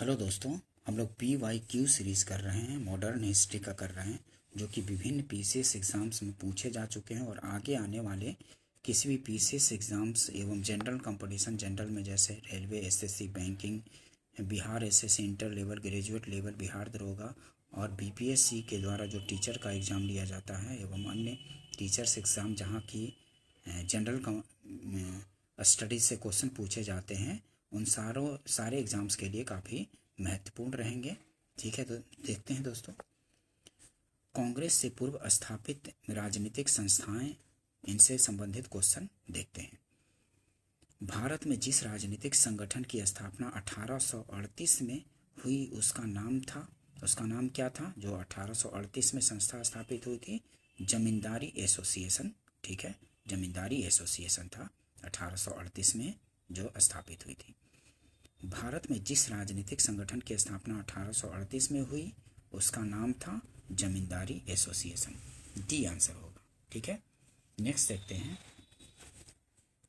Hello दोस्तों, हम लोग PYQ सीरीज़ कर रहे हैं, मॉडर्न हिस्ट्री का कर रहे हैं, जो कि विभिन्न PCS एग्ज़ाम्स में पूछे जा चुके हैं और आगे आने वाले किसी भी PCS एग्ज़ाम्स एवं जनरल कंपटीशन जनरल में जैसे railway, SSC, banking, Bihar SSC inter level, graduate level, Bihar दरोगा और BPSC के द्वारा जो टीचर का एग्ज़ाम लिया जाता है एवं अन्य टीचर्स एग्ज़ाम जहाँ की जनरल स्टडीज़ से क्वेश्चन पूछे जाते हैं, उन सारे एग्ज़ाम्स के लिए काफ़ी महत्वपूर्ण रहेंगे। ठीक है, तो देखते हैं दोस्तों। कांग्रेस से पूर्व स्थापित राजनीतिक संस्थाएं, इनसे संबंधित क्वेश्चन देखते हैं। भारत में जिस राजनीतिक संगठन की स्थापना 1838 में हुई उसका नाम क्या था? जो 1838 में संस्था स्थापित हुई थी, जमींदारी एसोसिएशन। ठीक है, जमींदारी एसोसिएशन था 1838 में जो स्थापित हुई थी। भारत में जिस राजनीतिक संगठन की स्थापना 1838 में हुई उसका नाम था जमींदारी एसोसिएशन। डी आंसर होगा। ठीक है, नेक्स्ट देखते हैं।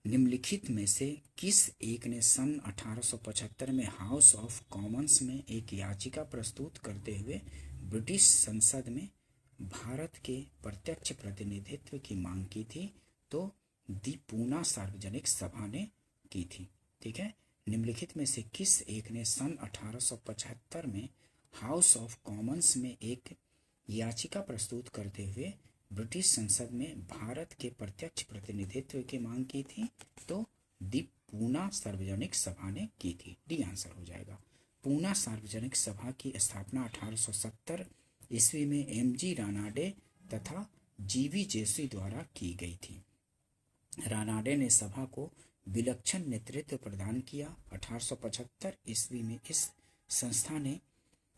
निम्नलिखित में से किस एक ने सन 1875 में हाउस ऑफ कॉमन्स में एक याचिका प्रस्तुत करते हुए ब्रिटिश संसद में भारत के प्रत्यक्ष प्रतिनिधित्व की मांग की थी? तो दी पूना सार्वजनिक सभा ने की थी। ठीक है, निम्नलिखित में से किस एक ने सन 1875 में हाउस ऑफ कॉमन्स में एक याचिका प्रस्तुत करते हुए ब्रिटिश संसद में भारत के प्रत्यक्ष प्रतिनिधित्व की मांग की थी? तो दी पूना सार्वजनिक सभा ने की थी। डी आंसर हो जाएगा। पूना सार्वजनिक सभा की स्थापना 1870 ईस्वी में MG रानाडे तथा GV जेसी द्वारा की गई थी। रानाडे ने सभा को विलक्षण नेतृत्व प्रदान किया। 1875 ईस्वी में इस संस्था ने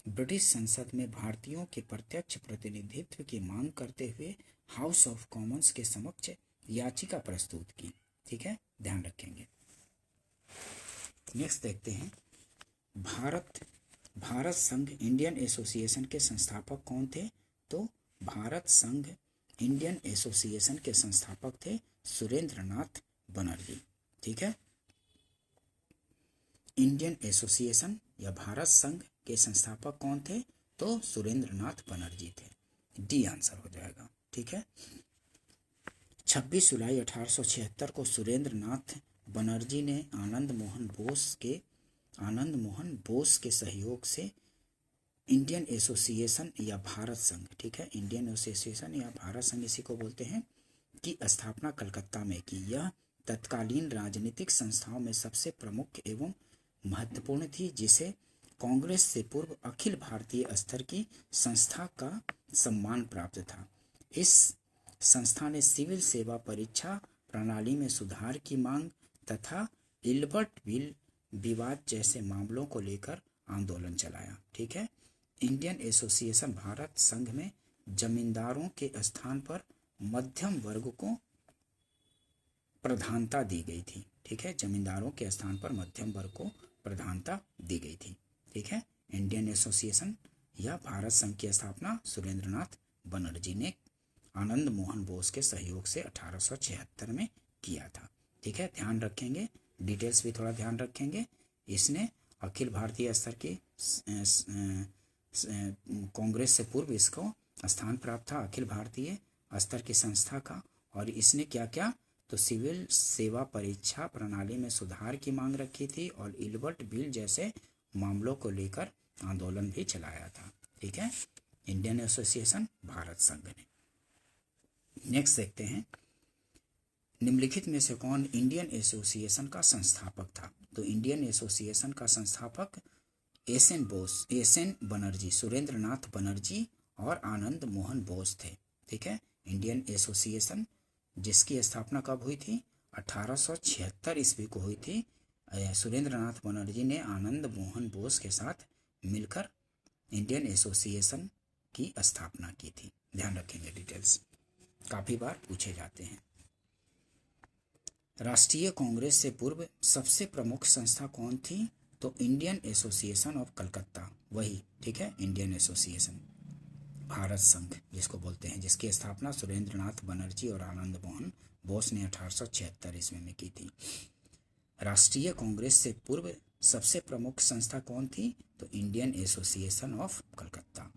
ब्रिटिश संसद में भारतीयों के प्रत्यक्ष प्रतिनिधित्व की मांग करते हुए हाउस ऑफ कॉमन्स के समक्ष याचिका प्रस्तुत की। ठीक है, ध्यान रखेंगे। नेक्स्ट देखते हैं। भारत संघ इंडियन एसोसिएशन के संस्थापक कौन थे? तो भारत संघ इंडियन एसोसिएशन के संस्थापक थे सुरेंद्रनाथ बनर्जी। ठीक है, इंडियन एसोसिएशन या भारत संघ के संस्थापक कौन थे? तो सुरेंद्रनाथ बनर्जी थे। डी आंसर हो जाएगा। ठीक है, 26 जुलाई 1876 को सुरेंद्रनाथ बनर्जी ने आनंद मोहन बोस के सहयोग से इंडियन एसोसिएशन या भारत संघ, ठीक है, इंडियन एसोसिएशन या भारत संघ इसी को बोलते हैं, की स्थापना कलकत्ता में की। यह तत्कालीन राजनीतिक संस्थाओं में सबसे प्रमुख एवं महत्वपूर्ण थी, जिसे कांग्रेस से पूर्व अखिल भारतीय स्तर की संस्था का सम्मान प्राप्त था। इस संस्था ने सिविल सेवा परीक्षा प्रणाली में सुधार की मांग तथा इल्बर्ट बिल विवाद जैसे मामलों को लेकर आंदोलन चलाया। ठीक है, इंडियन एसोसिएशन भारत संघ में जमींदारों के स्थान पर मध्यम वर्ग को प्रधानता दी गई थी। ठीक है, जमींदारों के स्थान पर मध्यम वर्ग को प्रधानता दी गई थी। ठीक है, इंडियन एसोसिएशन या भारत संघ की स्थापना सुरेंद्रनाथ बनर्जी ने आनंद मोहन बोस के सहयोग से 1876 में किया था। ठीक है, ध्यान रखेंगे, डिटेल्स भी थोड़ा ध्यान रखेंगे। इसने अखिल भारतीय स्तर की कांग्रेस से पूर्व इसको स्थान प्राप्त था अखिल भारतीय स्तर की संस्था का। और इसने क्या क्या? तो सिविल सेवा परीक्षा प्रणाली में सुधार की मांग रखी थी और इल्बर्ट बिल जैसे मामलों को लेकर आंदोलन भी चलाया था। ठीक है, इंडियन एसोसिएशन भारत संघ ने। नेक्स्ट देखते हैं। निम्नलिखित में से कौन इंडियन एसोसिएशन का संस्थापक था? तो इंडियन एसोसिएशन का संस्थापक एसएन बनर्जी, सुरेंद्रनाथ बनर्जी और आनंद मोहन बोस थे। ठीक है, इंडियन एसोसिएशन जिसकी स्थापना कब हुई थी? 1876 ईस्वी को हुई थी। सुरेंद्रनाथ बनर्जी ने आनंद मोहन बोस के साथ मिलकर इंडियन एसोसिएशन की स्थापना की थी। ध्यान रखेंगे, डिटेल्स काफी बार पूछे जाते हैं। राष्ट्रीय कांग्रेस से पूर्व सबसे प्रमुख संस्था कौन थी? तो इंडियन एसोसिएशन ऑफ कलकत्ता, वही। ठीक है, इंडियन एसोसिएशन भारत संघ जिसको बोलते हैं, जिसकी स्थापना सुरेंद्रनाथ बनर्जी और आनंद मोहन बोस ने 1876 ईस्वी में की थी। राष्ट्रीय कांग्रेस से पूर्व सबसे प्रमुख संस्था कौन थी? तो Indian association of Calcutta,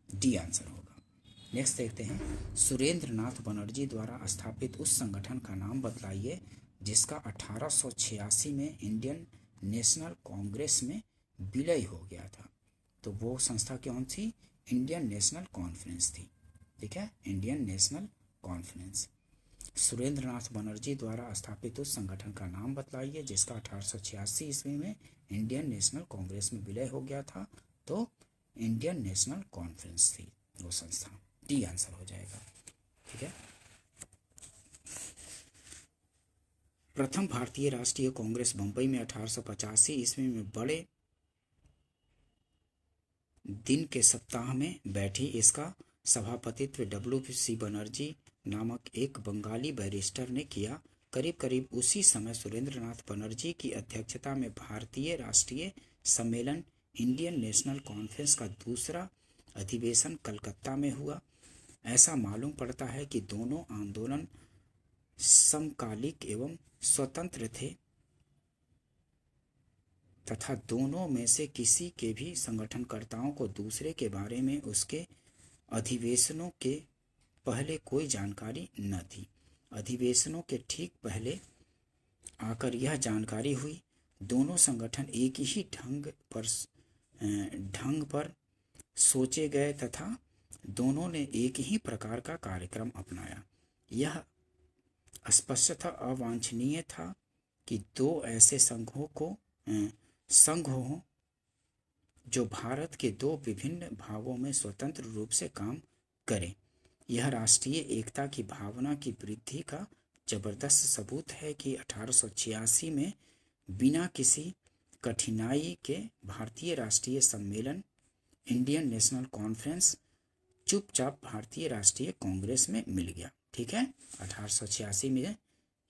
D answer होगा। नेक्स्ट देखते हैं, सुरेंद्र नाथ बनर्जी द्वारा स्थापित उस संगठन का नाम बतलाइए जिसका 1886 में इंडियन नेशनल कांग्रेस में विलय हो गया था। तो वो संस्था कौन थी? इंडियन नेशनल कॉन्फ्रेंस थी। ठीक है, Indian national conference. Surendra Nath Banerjee द्वारा स्थापित उस संगठन का नाम बतलाइए जिसका 1886 ईस्वी में इंडियन नेशनल कांग्रेस में विलय हो गया था। तो इंडियन नेशनल कॉन्फ्रेंस थी वो संस्था, डी आंसर हो जाएगा। ठीक है, प्रथम भारतीय राष्ट्रीय कांग्रेस बंबई में 1885 ईस्वी में बड़े दिन के सप्ताह में बैठी। इसका सभापतित्व WC बनर्जी नामक एक बंगाली बैरिस्टर ने किया। करीब करीब उसी समय सुरेंद्र नाथ बनर्जी की अध्यक्षता में भारतीय राष्ट्रीय सम्मेलन इंडियन नेशनल कॉन्फ्रेंस का दूसरा अधिवेशन कलकत्ता में हुआ। ऐसा मालूम पड़ता है कि दोनों आंदोलन समकालिक एवं स्वतंत्र थे तथा दोनों में से किसी के भी संगठनकर्ताओं को दूसरे के बारे में उसके अधिवेशनों के पहले कोई जानकारी न थी। अधिवेशनों के ठीक पहले आकर यह जानकारी हुई। दोनों संगठन एक ही ढंग पर सोचे गए तथा दोनों ने एक ही प्रकार का कार्यक्रम अपनाया। यह स्पष्टतः अवांछनीय था कि दो ऐसे संघ हो जो भारत के दो विभिन्न भागों में स्वतंत्र रूप से काम करें। यह राष्ट्रीय एकता की भावना की वृद्धि का जबरदस्त सबूत है कि 1886 में बिना किसी कठिनाई के भारतीय राष्ट्रीय सम्मेलन इंडियन नेशनल कॉन्फ्रेंस चुपचाप भारतीय राष्ट्रीय कांग्रेस में मिल गया। ठीक है, 1886 में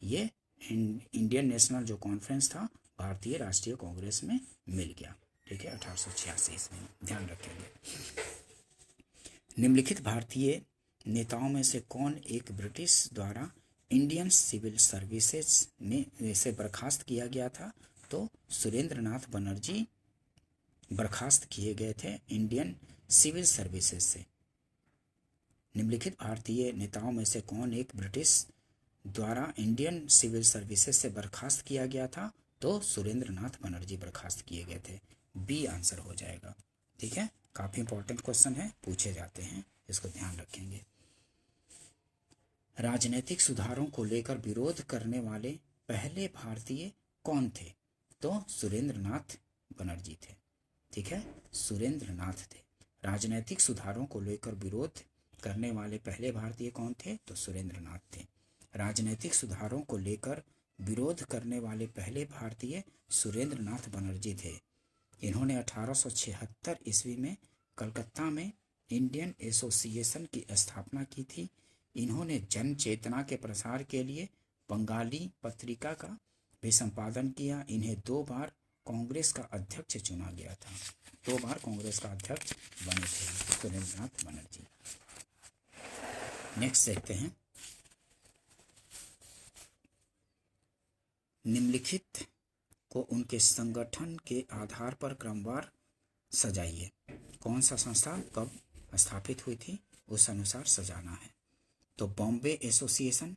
ये इंडियन नेशनल जो कॉन्फ्रेंस था भारतीय राष्ट्रीय कांग्रेस में मिल गया। ठीक है, 1886 इसमें ध्यान रखेंगे। निम्नलिखित भारतीय नेताओं में से कौन एक ब्रिटिश द्वारा इंडियन सिविल सर्विसेज में से बर्खास्त किया गया था? तो सुरेंद्र नाथ बनर्जी बर्खास्त किए गए थे इंडियन सिविल सर्विसेज से। निम्नलिखित भारतीय नेताओं में से कौन एक ब्रिटिश द्वारा इंडियन सिविल सर्विसेज से बर्खास्त किया गया था? तो सुरेंद्र नाथ बनर्जी बर्खास्त किए गए थे, बी आंसर हो जाएगा। ठीक है, काफी इंपॉर्टेंट क्वेश्चन है, पूछे जाते हैं, इसको ध्यान रखेंगे। राजनीतिक सुधारों को लेकर विरोध करने वाले पहले भारतीय कौन थे? तो सुरेंद्र नाथ बनर्जी थे। ठीक है, सुरेंद्र नाथ थे। राजनीतिक सुधारों को लेकर विरोध करने वाले पहले भारतीय कौन थे? तो सुरेंद्र नाथ थे। राजनीतिक सुधारों को लेकर विरोध करने वाले पहले भारतीय सुरेंद्र नाथ बनर्जी थे। इन्होंने 1876 ईस्वी में कलकत्ता में इंडियन एसोसिएशन की स्थापना की थी। इन्होंने जन चेतना के प्रसार के लिए बंगाली पत्रिका का भी संपादन किया। इन्हें 2 बार कांग्रेस का अध्यक्ष चुना गया था। 2 बार कांग्रेस का अध्यक्ष बने थे सुरेंद्र नाथ बनर्जी। नेक्स्ट देखते हैं, निम्नलिखित को उनके संगठन के आधार पर क्रमवार सजाइए। कौन सा संस्था कब स्थापित हुई थी उस अनुसार सजाना है। तो बॉम्बे एसोसिएशन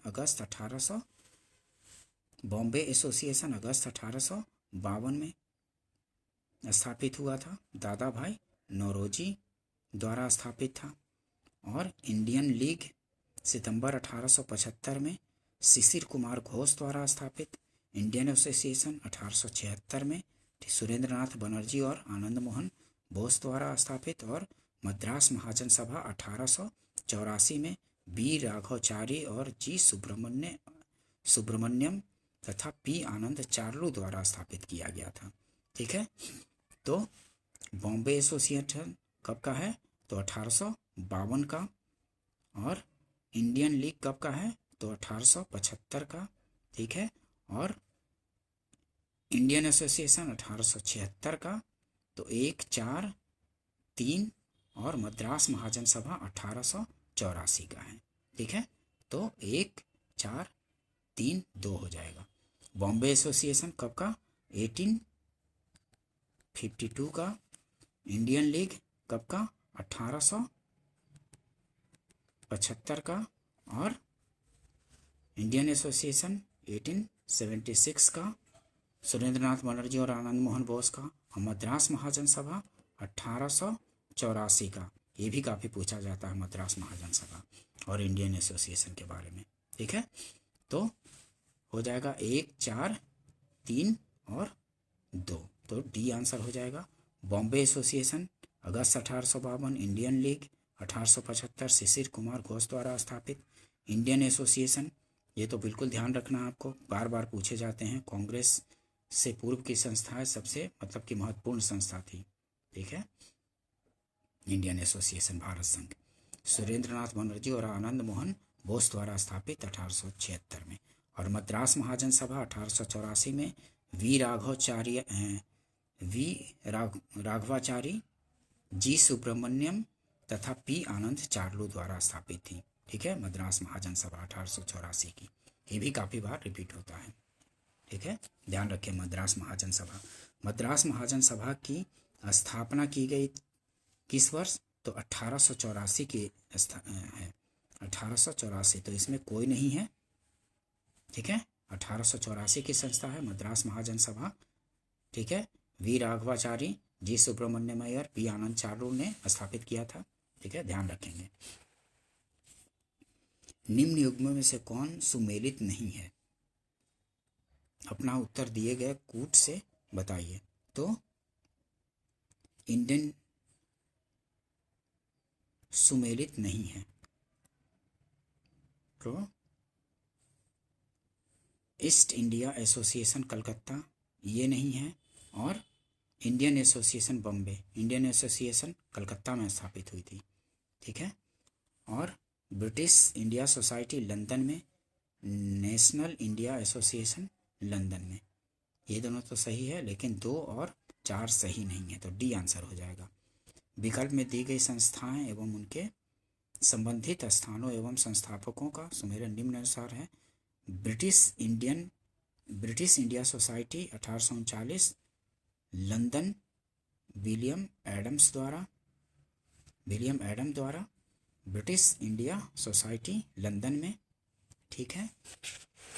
अगस्त 1852 में स्थापित हुआ था। दादा भाई नौरोजी द्वारा स्थापित था। और इंडियन लीग सितंबर 1875 में शिशिर कुमार घोष द्वारा स्थापित। इंडियन एसोसिएशन 1876 में सुरेंद्र नाथ बनर्जी और आनंद मोहन बोस द्वारा स्थापित। और मद्रास महाजन सभा 1884 में बी राघवाचारी और जी सुब्रमण्यम तथा पी आनंद चार्लू द्वारा स्थापित किया गया था। ठीक है, तो बॉम्बे एसोसिएशन कब का है? तो 1852 का। और इंडियन लीग कब का है? तो 1875 का। ठीक है, और इंडियन एसोसिएशन 1876 का। तो 1, 4, 3 और मद्रास महाजन सभा 1884 का है। ठीक है, तो 1, 4, 3, 2 हो जाएगा। बॉम्बे एसोसिएशन कब का? 1852 का। इंडियन लीग कब का? 1875 का। और इंडियन एसोसिएशन 1876 का। सुरेंद्रनाथ बनर्जी और आनंद मोहन बोस का। और मद्रास महाजन सभा 1884 का। ये भी काफ़ी पूछा जाता है मद्रास महाजन सभा और इंडियन एसोसिएशन के बारे में। ठीक है, तो हो जाएगा 1, 4, 3 और 2, तो डी आंसर हो जाएगा। बॉम्बे एसोसिएशन अगस्त 1852, इंडियन लीग 1875 शिशिर कुमार घोष द्वारा स्थापित। इंडियन एसोसिएशन, ये तो बिल्कुल ध्यान रखना आपको, बार बार पूछे जाते हैं। कांग्रेस से पूर्व की संस्था है, सबसे मतलब कि महत्वपूर्ण संस्था थी। ठीक है, इंडियन एसोसिएशन भारत संघ। सुरेंद्रनाथ बनर्जी और आनंद मोहन बोस द्वारा स्थापित 1876 में। और मद्रास महाजन सभा 1884 में राघवाचारी, जी सुब्रमण्यम तथा पी आनंद चार्लू द्वारा स्थापित थी। ठीक है, मद्रास महाजन सभा 1884 की। ये भी काफ़ी बार रिपीट होता है। ठीक है, ध्यान रखें मद्रास महाजन सभा। मद्रास महाजन सभा की स्थापना की गई किस वर्ष? तो 1884 की है, 1884, तो इसमें कोई नहीं है। ठीक है, 1884 की संस्था है मद्रास महाजन सभा। ठीक है, V Raghavachari, G Subramania Iyer, P Ananda Charlu ने स्थापित किया था। ठीक है, ध्यान रखेंगे। निम्न युग्मों में से कौन सुमेलित नहीं है? अपना उत्तर दिए गए कूट से बताइए। तो इंडियन सुमेलित नहीं है, तो ईस्ट इंडिया एसोसिएशन कलकत्ता ये नहीं है। और Indian association Bombay, Indian association Calcutta में स्थापित हुई थी। ठीक है, और ब्रिटिश इंडिया सोसाइटी लंदन में, नेशनल इंडिया एसोसिएशन लंदन में। ये दोनों तो सही है, लेकिन 2 और 4 सही नहीं है, तो डी आंसर हो जाएगा। विकल्प में दी गई संस्थाएं एवं उनके संबंधित स्थानों एवं संस्थापकों का सुमेलन निम्नानुसार है। British India society 1839 London, William Adam द्वारा ब्रिटिश इंडिया सोसाइटी लंदन में। ठीक है,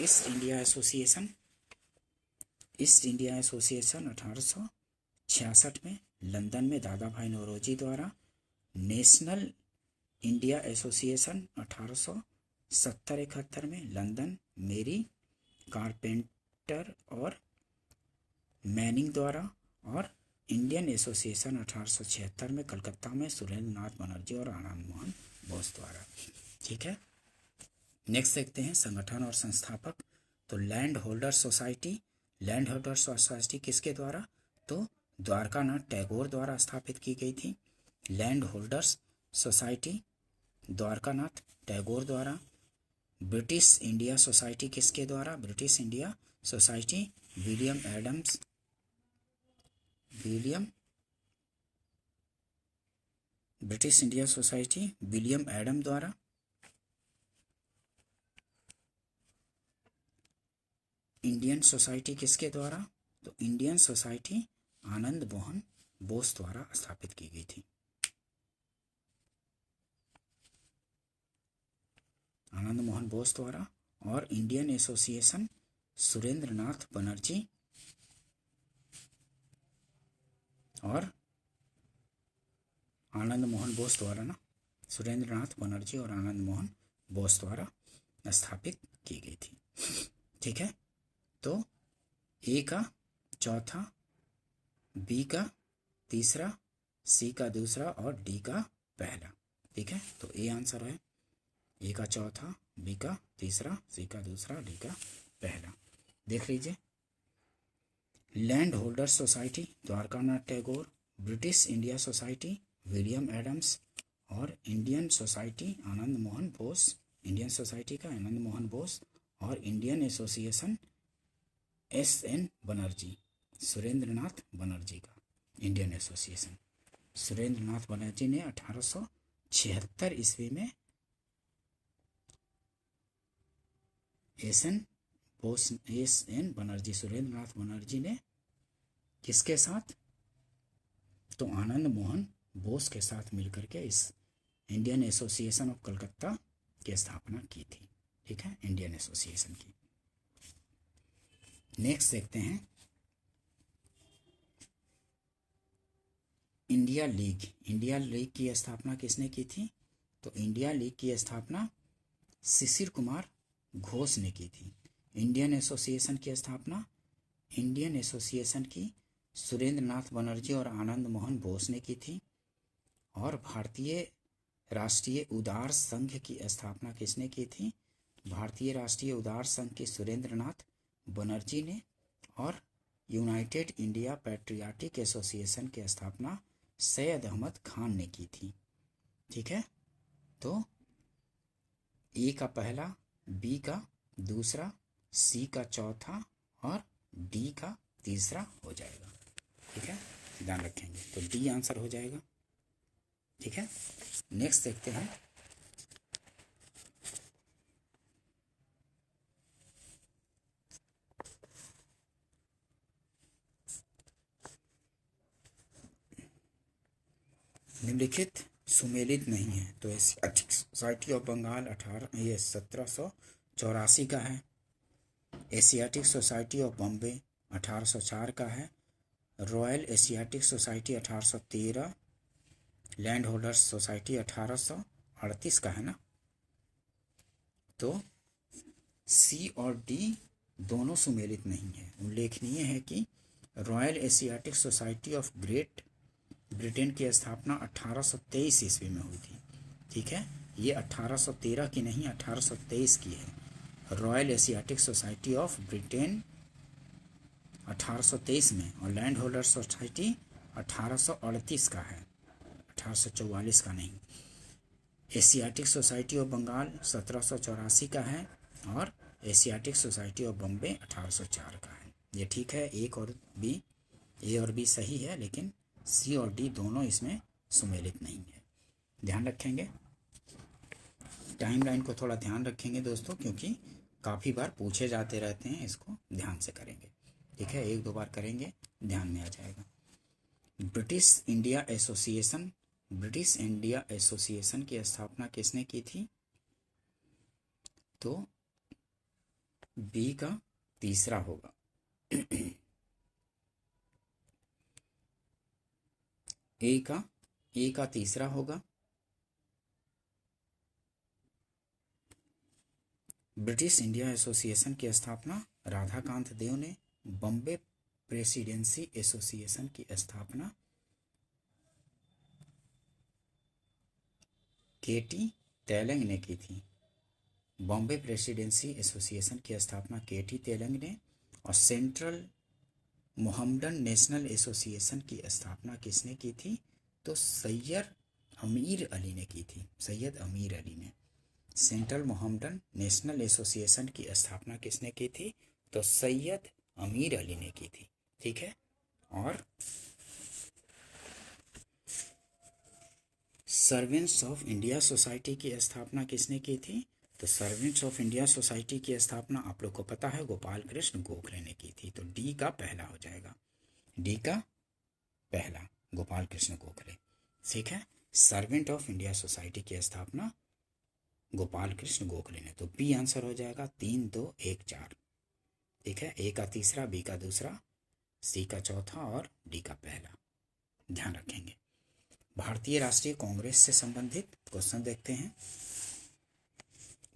ईस्ट इंडिया एसोसिएशन 1866 में लंदन में दादा भाई नौरोजी द्वारा। नेशनल इंडिया एसोसिएशन 1870-71 में लंदन मेरी कारपेंटर और मैनिंग द्वारा। और इंडियन एसोसिएशन 1876 में कलकत्ता में सुरेंद्रनाथ बनर्जी और आनंद मोहन बोस द्वारा। ठीक है, नेक्स्ट देखते हैं संगठन और संस्थापक। तो लैंड होल्डर सोसाइटी किसके द्वारा? तो द्वारकानाथ टैगोर द्वारा स्थापित की गई थी। Land holders society Dwarkanath Tagore द्वारा। ब्रिटिश इंडिया सोसाइटी किसके द्वारा? British India society British India society William Adam द्वारा। इंडियन सोसाइटी किसके द्वारा? तो इंडियन सोसाइटी आनंद मोहन बोस द्वारा स्थापित की गई थी। आनंद मोहन बोस द्वारा। और इंडियन एसोसिएशन सुरेंद्रनाथ बनर्जी और आनंद मोहन बोस द्वारा ना, सुरेंद्रनाथ बनर्जी और आनंद मोहन बोस द्वारा स्थापित की गई थी। ठीक है, तो ए का चौथा, बी का तीसरा, सी का दूसरा और डी का पहला। ठीक है, तो ए आंसर है। ए का चौथा, बी का तीसरा, सी का दूसरा, डी का पहला। देख लीजिए, land holder society Dwarkanath Tagore, British India society William Adams और Indian society Anand Mohan Bose, Indian society का आनंद मोहन बोस। और Indian association SN Banerjee, Surendranath Banerjee का इंडियन एसोसिएशन। सुरेंद्रनाथ बनर्जी ने 1876 ईस्वी में SN Bose S N Banerjee, Surendra Nath Banerjee ने किसके साथ, तो आनंद मोहन बोस के साथ मिलकर के इस इंडियन एसोसिएशन ऑफ कलकत्ता की स्थापना की थी। ठीक है, इंडियन एसोसिएशन की। नेक्स्ट देखते हैं इंडिया लीग। इंडिया लीग की स्थापना किसने की थी, तो इंडिया लीग की स्थापना शिशिर कुमार घोष ने की थी। इंडियन एसोसिएशन की स्थापना, इंडियन एसोसिएशन की सुरेंद्र नाथ बनर्जी और आनंद मोहन बोस ने की थी। और भारतीय राष्ट्रीय उदार संघ की स्थापना किसने की थी, भारतीय राष्ट्रीय उदार संघ के सुरेंद्र नाथ बनर्जी ने। और यूनाइटेड इंडिया पैट्रियाटिक एसोसिएशन की स्थापना सैयद अहमद खान ने की थी। ठीक है, तो ए का पहला, बी का दूसरा, सी का चौथा और डी का तीसरा हो जाएगा। ठीक है, ध्यान रखेंगे, तो डी आंसर हो जाएगा। ठीक है, नेक्स्ट देखते हैं निम्नलिखित सुमेलित नहीं है, तो एशियाटिक सोसाइटी ऑफ बंगाल 1784 का है। एशियाटिक सोसाइटी ऑफ बॉम्बे 1804 का है। Royal Asiatic society 1813, land holders society 1838 का है ना। तो सी और डी दोनों सुमेलित नहीं है। उल्लेखनीय है कि royal Asiatic society of great Britain की स्थापना 1823 ईस्वी में हुई थी। ठीक है, ये 1813 की नहीं 1823 की है। Royal Asiatic society of Britain 1823 में, और लैंड होल्डर सोसाइटी 1838 का है, 1844 का नहीं। एशियाटिक सोसाइटी ऑफ बंगाल 1784 का है और एशियाटिक सोसाइटी ऑफ बॉम्बे 1804 का है। ये ठीक है, एक और बी, ए और बी सही है, लेकिन सी और डी दोनों इसमें सुमेलित नहीं है। ध्यान रखेंगे, टाइमलाइन को थोड़ा ध्यान रखेंगे दोस्तों, क्योंकि काफ़ी बार पूछे जाते रहते हैं, इसको ध्यान से करेंगे। ठीक है, एक दो बार करेंगे, ध्यान में आ जाएगा। British India association, British India association की स्थापना किसने की थी, तो बी का तीसरा होगा। ए का तीसरा होगा। ब्रिटिश इंडिया एसोसिएशन की स्थापना राधाकांत देव ने। बॉम्बे प्रेसिडेंसी एसोसिएशन की स्थापना केटी तेलंग ने की थी। बॉम्बे प्रेसिडेंसी एसोसिएशन की स्थापना केटी तेलंग ने। और सेंट्रल मोहम्मडन नेशनल एसोसिएशन की स्थापना किसने की थी, तो सैयद अमीर अली ने की थी। सैयद अमीर अली ने। सेंट्रल मोहम्मडन नेशनल एसोसिएशन की स्थापना किसने की थी, तो सैयद अमीर अली ने की थी। ठीक है, और सर्वेंट्स ऑफ इंडिया सोसाइटी की स्थापना किसने की थी, तो सर्वेंट्स ऑफ इंडिया सोसाइटी की स्थापना आप लोग को पता है गोपाल कृष्ण गोखले ने की थी। तो डी का पहला हो जाएगा, डी का पहला गोपाल कृष्ण गोखले। ठीक है, सर्वेंट ऑफ इंडिया सोसाइटी की स्थापना गोपाल कृष्ण गोखले ने। तो बी आंसर हो जाएगा 3, 2, 1, 4। ठीक है, ए का तीसरा, बी का दूसरा, सी का चौथा और डी का पहला। ध्यान रखेंगे। भारतीय राष्ट्रीय कांग्रेस से संबंधित क्वेश्चन देखते हैं।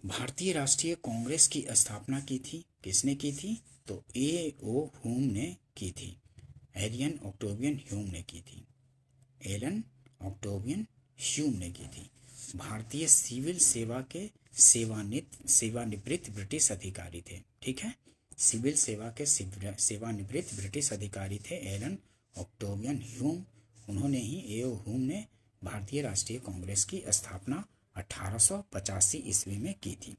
भारतीय राष्ट्रीय कांग्रेस की स्थापना की थी, किसने की थी, तो ए ओ ह्यूम ने की थी। एलन ऑक्टेवियन ह्यूम ने की थी। एलन ऑक्टेवियन ह्यूम ने की थी। भारतीय सिविल सेवा के सेवानिवृत्त ब्रिटिश अधिकारी थे। ठीक है, सिविल सेवा के सेवानिवृत्त ब्रिटिश अधिकारी थे एलन ऑक्टेवियन ह्यूम। उन्होंने ही ए.ओ. ह्यूम ने भारतीय राष्ट्रीय कांग्रेस की स्थापना 1885 ईस्वी में की थी।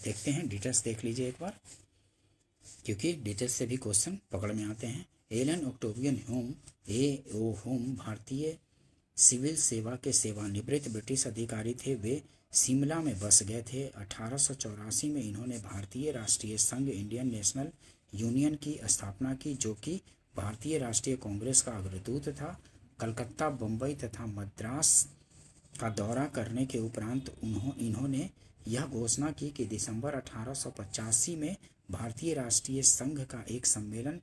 देखते हैं, डिटेल्स देख लीजिए एक बार, क्योंकि डिटेल्स से भी क्वेश्चन पकड़ में आते हैं। Allan Octavian Hume, A O. Hume भारतीय सिविल सेवा के सेवानिवृत्त ब्रिटिश अधिकारी थे। वे शिमला में बस गए थे। 1884 में इन्होंने भारतीय राष्ट्रीय संघ इंडियन नेशनल यूनियन की स्थापना की, जो कि भारतीय राष्ट्रीय कांग्रेस का अग्रदूत था। कलकत्ता, बम्बई तथा मद्रास का दौरा करने के उपरांत इन्होंने यह घोषणा की कि दिसंबर 1885 में भारतीय राष्ट्रीय संघ का एक सम्मेलन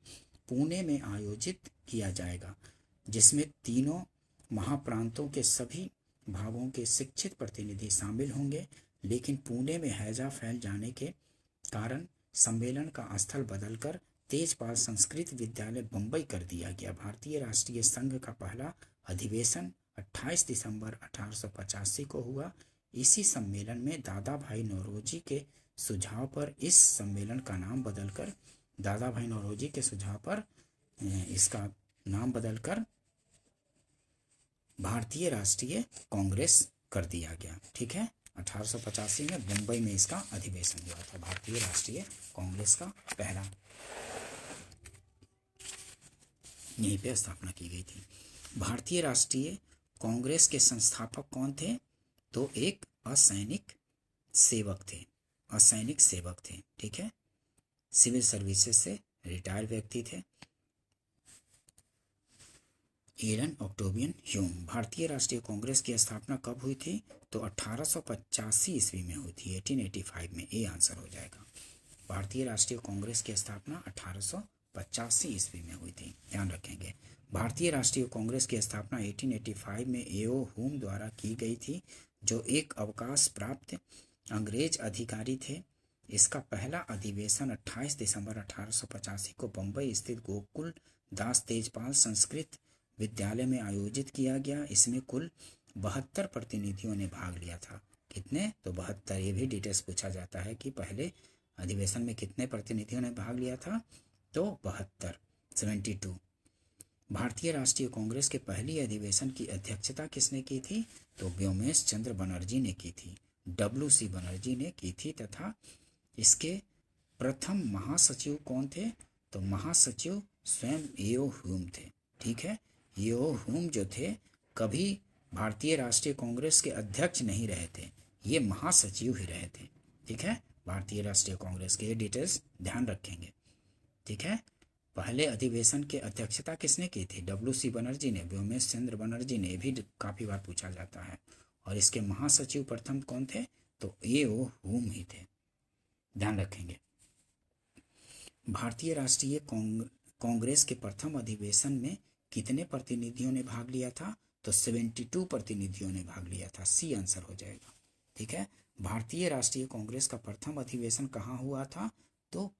पुणे में आयोजित किया जाएगा, जिसमें तीनों महाप्रांतों के सभी भागों के शिक्षित प्रतिनिधि शामिल होंगे। लेकिन पुणे में हैजा फैल जाने के कारण सम्मेलन का स्थल बदलकर तेजपाल संस्कृत विद्यालय बम्बई कर दिया गया। भारतीय राष्ट्रीय संघ का पहला अधिवेशन 28 दिसंबर 1885 को हुआ। इसी सम्मेलन में दादा भाई नौरोजी के सुझाव पर इस सम्मेलन का नाम बदलकर दादा भाई नौरोजी के सुझाव पर इसका नाम बदलकर भारतीय राष्ट्रीय कांग्रेस कर दिया गया। ठीक है, 1885 में मुंबई में इसका अधिवेशन हुआ था। भारतीय राष्ट्रीय कांग्रेस का पहला यहीं पे स्थापना की गई थी। भारतीय राष्ट्रीय कांग्रेस के संस्थापक कौन थे? तो एक असैनिक सेवक थे, असैनिक सेवक थे। ठीक है, सिविल सर्विसेज से रिटायर्ड व्यक्ति थे, एलन ऑक्टेवियन ह्यूम। भारतीय राष्ट्रीय कांग्रेस की स्थापना कब हुई थी? तो 1885 ईस्वी में हुई थी, 1885 में। ये आंसर हो जाएगा। भारतीय राष्ट्रीय कांग्रेस की स्थापना 1885 ईस्वी में हुई थी, ध्यान रखेंगे। भारतीय राष्ट्रीय कांग्रेस की स्थापना 1885 में एओ ह्यूम द्वारा की गई थी, जो एक अवकाश प्राप्त अंग्रेज अधिकारी थे। इसका पहला अधिवेशन 28 दिसंबर 1885 को बम्बई स्थित गोकुल दास तेजपाल संस्कृत विद्यालय में आयोजित किया गया। इसमें कुल 72 प्रतिनिधियों ने भाग लिया था। कितने? तो 72। ये भी डिटेल्स पूछा जाता है कि पहले अधिवेशन में कितने प्रतिनिधियों ने भाग लिया था? तो 72, 72। भारतीय राष्ट्रीय कांग्रेस के पहली अधिवेशन की अध्यक्षता किसने की थी? तो व्योमेश चंद्र बनर्जी ने की थी, WC बनर्जी ने की थी। तथा इसके प्रथम महासचिव कौन थे? तो महासचिव स्वयं एओ ह्यूम थे। ठीक है, एओ ह्यूम जो थे कभी भारतीय राष्ट्रीय कांग्रेस के अध्यक्ष नहीं रहे थे, ये महासचिव ही रहे थे। ठीक है, भारतीय राष्ट्रीय कांग्रेस के ये डिटेल्स ध्यान रखेंगे। ठीक है, पहले अधिवेशन की अध्यक्षता किसने की थी? WC बनर्जी ने, व्योमेश चंद्र बनर्जी ने, भी काफी बार पूछा जाता है। और इसके महासचिव प्रथम कौन थे? तो एओ ह्यूम ही थे, ध्यान रखेंगे। भारतीय राष्ट्रीय कांग्रेस के प्रथम अधिवेशन में कितने प्रतिनिधियों ने भाग लिया था? तो 72 प्रतिनिधियों ने भाग लिया था। सी आंसर हो जाएगा। ठीक है, भारतीय राष्ट्रीय कांग्रेस का प्रथम अधिवेशन कहाँ हुआ था? तो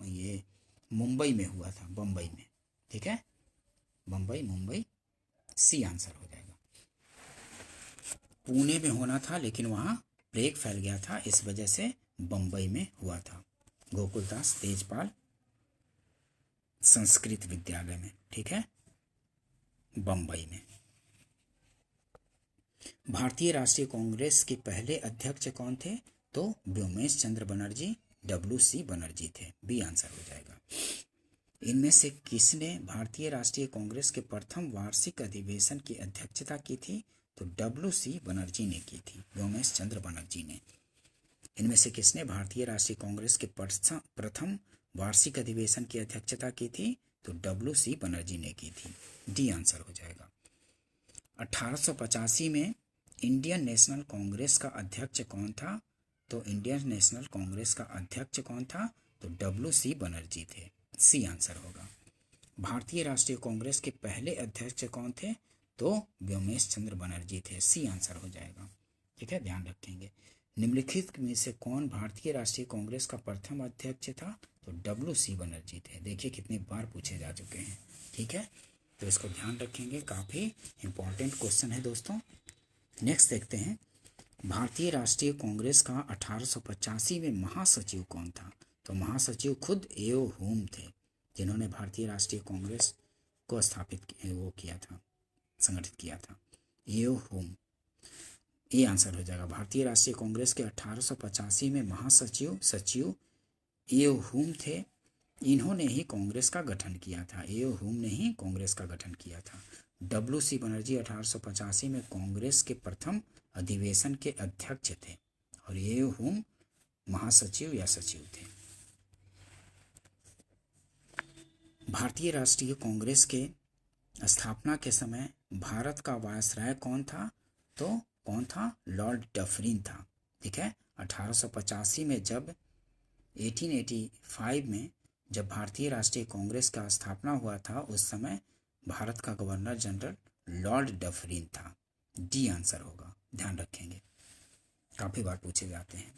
ये मुंबई में हुआ था, बम्बई में। ठीक है, बम्बई, मुंबई, सी आंसर हो जाएगा। पुणे में होना था लेकिन वहां प्लेग फैल गया था, इस वजह से बम्बई में हुआ था, गोकुलदास तेजपाल संस्कृत विद्यालय में। ठीक है, बम्बई में। भारतीय राष्ट्रीय कांग्रेस के पहले अध्यक्ष कौन थे? तो व्योमेश चंद्र बनर्जी, WC बनर्जी थे। बी आंसर हो जाएगा। इनमें से किसने भारतीय राष्ट्रीय कांग्रेस के प्रथम वार्षिक अधिवेशन की अध्यक्षता की थी? तो WC बनर्जी ने की थी, व्योमेश चंद्र बनर्जी ने। इनमें से किसने भारतीय राष्ट्रीय कांग्रेस के प्रथम वार्षिक अधिवेशन की अध्यक्षता की थी? तो WC बनर्जी ने की थी। डी आंसर हो जाएगा। 1885 में इंडियन नेशनल कांग्रेस का अध्यक्ष कौन था? तो इंडियन नेशनल कांग्रेस का अध्यक्ष कौन था? तो WC बनर्जी थे। सी आंसर होगा। भारतीय राष्ट्रीय कांग्रेस के पहले अध्यक्ष कौन थे? तो व्योमेश चंद्र बनर्जी थे। सी आंसर हो जाएगा। ठीक है, ध्यान रखेंगे। निम्नलिखित में से कौन भारतीय राष्ट्रीय कांग्रेस का प्रथम अध्यक्ष था? तो WC बनर्जी थे। देखिए कितनी बार पूछे जा चुके हैं। ठीक है, तो इसको ध्यान रखेंगे, काफी इंपॉर्टेंट क्वेश्चन है दोस्तों। नेक्स्ट देखते हैं, भारतीय राष्ट्रीय कांग्रेस का 1885 में महासचिव कौन था? तो महासचिव खुद एओ ह्यूम थे, जिन्होंने भारतीय राष्ट्रीय कांग्रेस को किया था, संगठित किया था। एओ ह्यूम, ये आंसर हो जाएगा। भारतीय राष्ट्रीय कांग्रेस के 1885 में सचिव एओ ह्यूम थे। इन्होंने ही कांग्रेस का गठन किया था। एओ ह्यूम ने ही कांग्रेस का गठन किया था। WC बनर्जी 1885 में कांग्रेस के प्रथम अधिवेशन के अध्यक्ष थे और ये हम महासचिव या सचिव थे। भारतीय राष्ट्रीय कांग्रेस के स्थापना के समय भारत का वायसराय कौन था? तो कौन था? लॉर्ड डफरिन था। ठीक है, 1885 में जब 1885 में जब भारतीय राष्ट्रीय कांग्रेस का स्थापना हुआ था, उस समय भारत का गवर्नर जनरल लॉर्ड डफरिन था। डी आंसर होगा, ध्यान रखेंगे, काफ़ी बार पूछे जाते हैं।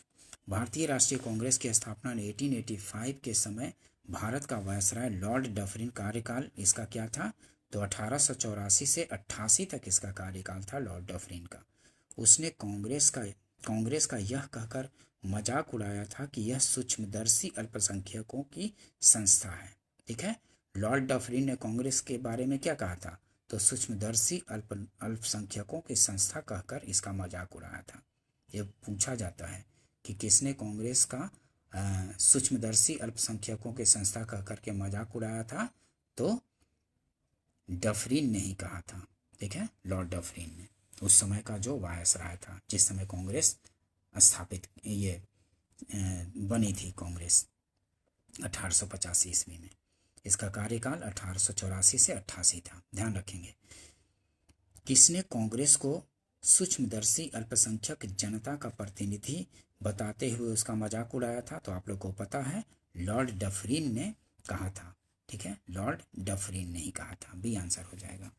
भारतीय राष्ट्रीय कांग्रेस की स्थापना 1885 के समय भारत का वायसराय लॉर्ड डफरिन, कार्यकाल इसका क्या था? तो 1884 से 88 तक इसका कार्यकाल था लॉर्ड डफरिन का। उसने कांग्रेस का यह कहकर मजाक उड़ाया था कि यह सूक्ष्मदर्शी अल्पसंख्यकों की संस्था है। ठीक है, लॉर्ड डफरिन ने कांग्रेस के बारे में क्या कहा था? तो सूक्ष्मदर्शी अल्पसंख्यकों की संस्था कहकर इसका मजाक उड़ाया था। ये पूछा जाता है कि किसने कांग्रेस का सूक्ष्मदर्शी अल्पसंख्यकों की संस्था कहकर के मजाक उड़ाया था? तो डफरिन ने ही कहा था। ठीक है, लॉर्ड डफरिन ने, उस समय का जो वायसराय था, जिस समय कांग्रेस स्थापित ये बनी थी कांग्रेस 1885 ईस्वी में। इसका कार्यकाल 1884 से 88 था, ध्यान रखेंगे। किसने कांग्रेस को सूक्ष्मदर्शी अल्पसंख्यक जनता का प्रतिनिधि बताते हुए उसका मजाक उड़ाया था? तो आप लोग को पता है, लॉर्ड डफरिन ने कहा था। ठीक है, लॉर्ड डफरिन ने ही कहा था। बी आंसर हो जाएगा।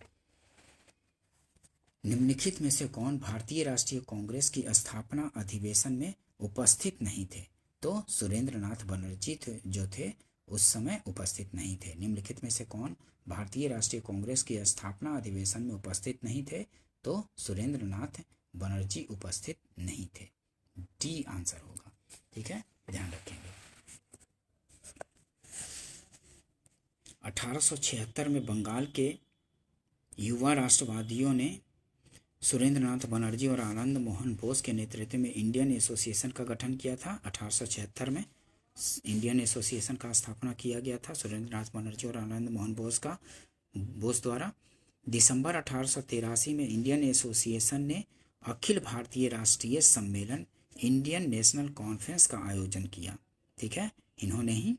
निम्नलिखित में से कौन भारतीय राष्ट्रीय कांग्रेस की स्थापना अधिवेशन में उपस्थित नहीं थे? तो सुरेंद्रनाथ बनर्जी जो थे उस समय उपस्थित नहीं थे। निम्नलिखित में से कौन भारतीय राष्ट्रीय कांग्रेस की स्थापना अधिवेशन में उपस्थित नहीं थे? तो सुरेंद्रनाथ बनर्जी उपस्थित नहीं थे। डी आंसर होगा। ठीक है, ध्यान रखेंगे। 1876 में बंगाल के युवा राष्ट्रवादियों ने सुरेंद्रनाथ बनर्जी और आनंद मोहन बोस के नेतृत्व में इंडियन एसोसिएशन का गठन किया था। 1876 में इंडियन एसोसिएशन का स्थापना किया गया था सुरेंद्रनाथ बनर्जी और आनंद मोहन बोस द्वारा। दिसंबर 1883 में इंडियन एसोसिएशन ने अखिल भारतीय राष्ट्रीय सम्मेलन इंडियन नेशनल कॉन्फ्रेंस का आयोजन किया। ठीक है, इन्होंने ही,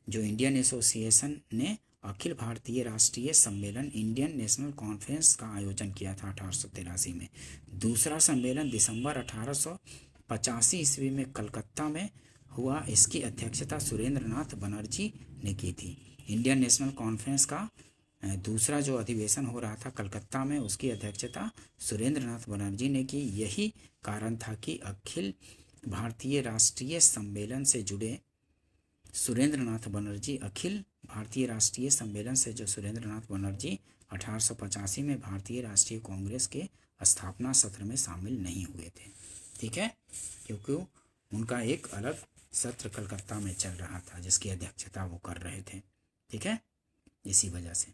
जो इंडियन एसोसिएशन ने अखिल भारतीय राष्ट्रीय सम्मेलन इंडियन नेशनल कॉन्फ्रेंस का आयोजन किया था 1883 में। दूसरा सम्मेलन दिसंबर 1885 ईस्वी में कलकत्ता में हुआ। इसकी अध्यक्षता सुरेंद्रनाथ बनर्जी ने की थी। इंडियन नेशनल कॉन्फ्रेंस का दूसरा जो अधिवेशन हो रहा था कलकत्ता में, उसकी अध्यक्षता सुरेंद्रनाथ बनर्जी ने की। यही कारण था कि अखिल भारतीय राष्ट्रीय सम्मेलन से जुड़े सुरेंद्रनाथ बनर्जी, अखिल भारतीय राष्ट्रीय सम्मेलन से जो सुरेंद्रनाथ बनर्जी 1885 में भारतीय राष्ट्रीय कांग्रेस के स्थापना सत्र में शामिल नहीं हुए थे। ठीक है, क्योंकि उनका एक अलग सत्र कलकत्ता में चल रहा था जिसकी अध्यक्षता वो कर रहे थे। ठीक है, इसी वजह से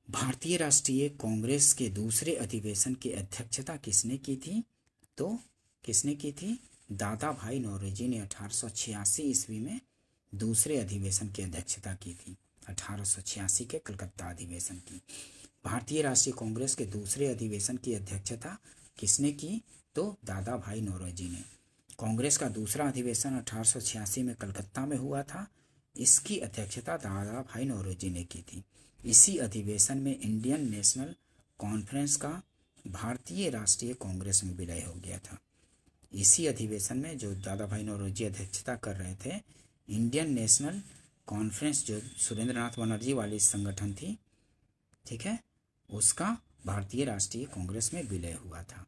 भारतीय राष्ट्रीय कांग्रेस के दूसरे अधिवेशन की अध्यक्षता किसने की थी? तो किसने की थी? दादा भाई नौरोजी ने 1886 ईस्वी में दूसरे अधिवेशन की अध्यक्षता की थी। 1886 के कलकत्ता अधिवेशन की। भारतीय राष्ट्रीय कांग्रेस के दूसरे अधिवेशन की अध्यक्षता किसने की? तो दादा भाई नौरोजी ने। कांग्रेस का दूसरा अधिवेशन 1886 में कलकत्ता में हुआ था। इसकी अध्यक्षता दादा भाई नौरोजी ने की थी। इसी अधिवेशन में इंडियन नेशनल कॉन्फ्रेंस का भारतीय राष्ट्रीय कांग्रेस में विलय हो गया था। इसी अधिवेशन में जो दादा भाई नौरोजी अध्यक्षता कर रहे थे, इंडियन नेशनल कॉन्फ्रेंस जो सुरेंद्रनाथ बनर्जी वाली संगठन थी, ठीक है, उसका भारतीय राष्ट्रीय कांग्रेस में विलय हुआ था।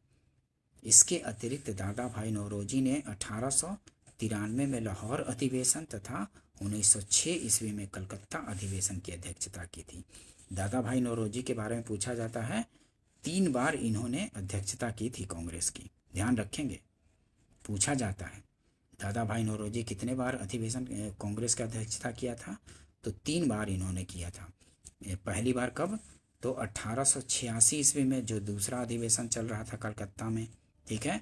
इसके अतिरिक्त दादा भाई नौरोजी ने 1893 में लाहौर अधिवेशन तथा 1906 ईस्वी में कलकत्ता अधिवेशन की अध्यक्षता की थी। दादा भाई नौरोजी के बारे में पूछा जाता है, 3 बार इन्होंने अध्यक्षता की थी कांग्रेस की, ध्यान रखेंगे, पूछा जाता है दादा भाई नौरोजी कितने बार अधिवेशन कांग्रेस का अध्यक्षता किया था? तो 3 बार इन्होंने किया था। पहली बार कब? तो 1886 ईस्वी में जो दूसरा अधिवेशन चल रहा था कलकत्ता में, ठीक है,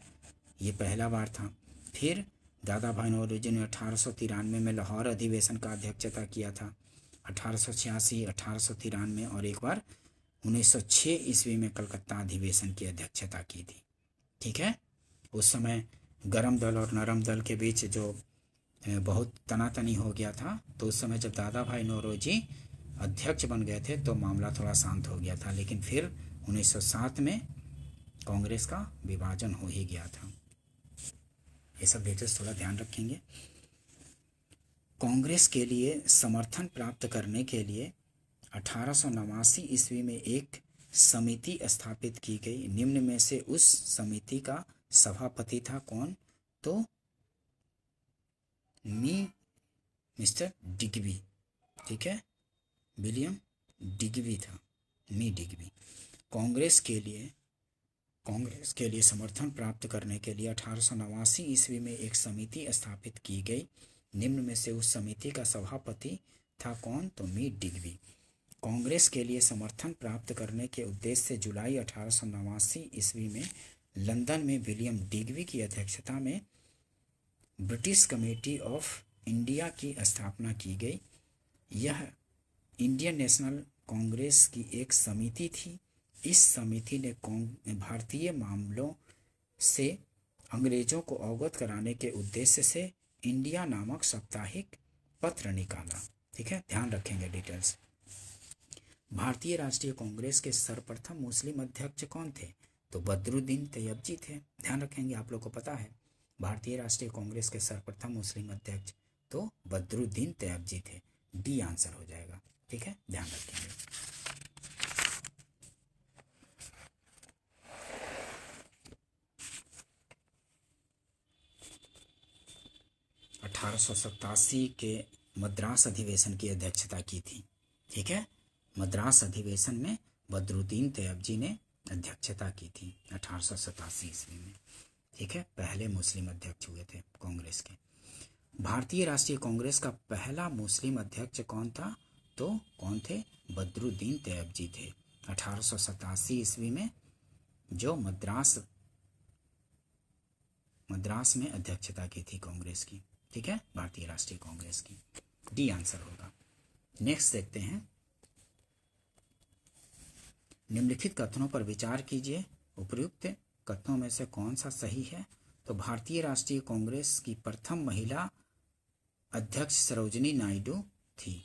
ये पहला बार था। फिर दादा भाई नौरोजी ने 1893 में लाहौर अधिवेशन का अध्यक्षता किया था 1886, 1893 और एक बार 1906 ईस्वी में कलकत्ता अधिवेशन की अध्यक्षता की थी। ठीक है, उस समय गरम दल और नरम दल के बीच जो बहुत तनातनी हो गया था, तो उस समय जब दादा भाई नौरोजी अध्यक्ष बन गए थे तो मामला थोड़ा शांत हो गया था, लेकिन फिर 1907 में कांग्रेस का विभाजन हो ही गया था। ये सब डिटेल्स थोड़ा ध्यान रखेंगे। कांग्रेस के लिए समर्थन प्राप्त करने के लिए 1889 ईस्वी में एक समिति स्थापित की गई। निम्न में से उस समिति का सभापति था कौन? तो मिस्टर डिग्बी। ठीक है, विलियम डिग्बी था, डिग्बी। कांग्रेस के लिए समर्थन प्राप्त करने के लिए 1889 ईस्वी में एक समिति स्थापित की गई। निम्न में से उस समिति का सभापति था कौन? तो डिग्बी। कांग्रेस के लिए समर्थन प्राप्त करने के उद्देश्य से जुलाई 1889 ईस्वी में लंदन में विलियम डिग्बी की अध्यक्षता में ब्रिटिश कमेटी ऑफ इंडिया की स्थापना की गई। यह इंडियन नेशनल कांग्रेस की एक समिति थी। इस समिति ने भारतीय मामलों से अंग्रेजों को अवगत कराने के उद्देश्य से इंडिया नामक साप्ताहिक पत्र निकाला। ठीक है, ध्यान रखेंगे डिटेल्स। भारतीय राष्ट्रीय कांग्रेस के सर्वप्रथम मुस्लिम अध्यक्ष कौन थे? तो बदरुद्दीन तैयबजी थे। ध्यान रखेंगे, आप लोग को पता है भारतीय राष्ट्रीय कांग्रेस के सर्वप्रथम मुस्लिम अध्यक्ष तो बदरुद्दीन तैयबजी थे। डी आंसर हो जाएगा। ठीक है, ध्यान रखेंगे। 1887 के मद्रास अधिवेशन की अध्यक्षता की थी। ठीक है, मद्रास अधिवेशन में बदरुद्दीन तैयबजी ने अध्यक्षता की थी 1887 ईस्वी में। ठीक है, पहले मुस्लिम अध्यक्ष हुए थे कांग्रेस के। भारतीय राष्ट्रीय कांग्रेस का पहला मुस्लिम अध्यक्ष कौन था? तो कौन थे? बदरुद्दीन तैयबजी थे। 1887 ईस्वी में जो मद्रास में अध्यक्षता की थी कांग्रेस की। ठीक है, भारतीय राष्ट्रीय कांग्रेस की। डी आंसर होगा। नेक्स्ट देखते हैं, निम्नलिखित कथनों पर विचार कीजिए। उपयुक्त कथनों में से कौन सा सही है? तो भारतीय राष्ट्रीय कांग्रेस की प्रथम महिला अध्यक्ष सरोजिनी नायडू थी।